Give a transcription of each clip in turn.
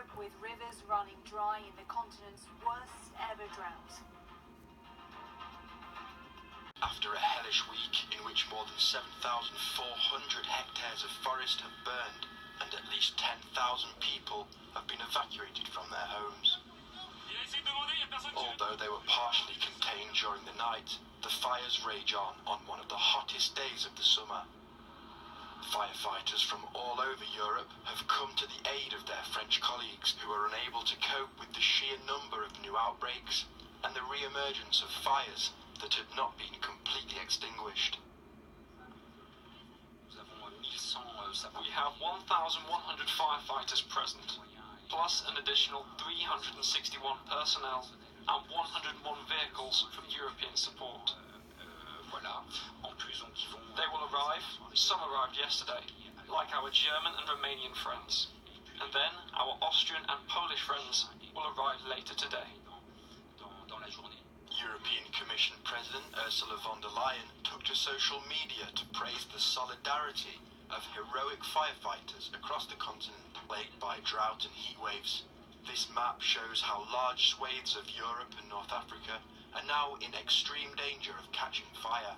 Europe, with rivers running dry in the continent's worst ever drought. After a hellish week in which more than 7,400 hectares of forest have burned and at least 10,000 people have been evacuated from their homes. Although they were partially contained during the night, the fires rage on one of the hottest days of the summer. Firefighters from all over Europe have come to the aid of their French colleagues who are unable to cope with the sheer number of new outbreaks and the re-emergence of fires that had not been completely extinguished. We have 1,100 firefighters present, plus an additional 361 personnel and 101 vehicles from European support. They will arrive, some arrived yesterday, like our German and Romanian friends, and then our Austrian and Polish friends will arrive later today. European Commission President Ursula von der Leyen took to social media to praise the solidarity of heroic firefighters across the continent plagued by drought and heat waves. This map shows how large swathes of Europe and North Africa are now in extreme danger of catching fire.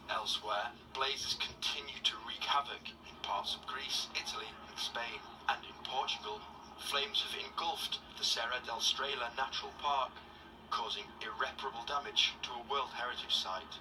Elsewhere, blazes continue to wreak havoc in parts of Greece, Italy and Spain, and in Portugal, flames have engulfed the Serra da Estrela Natural Park, causing irreparable damage to a World Heritage Site.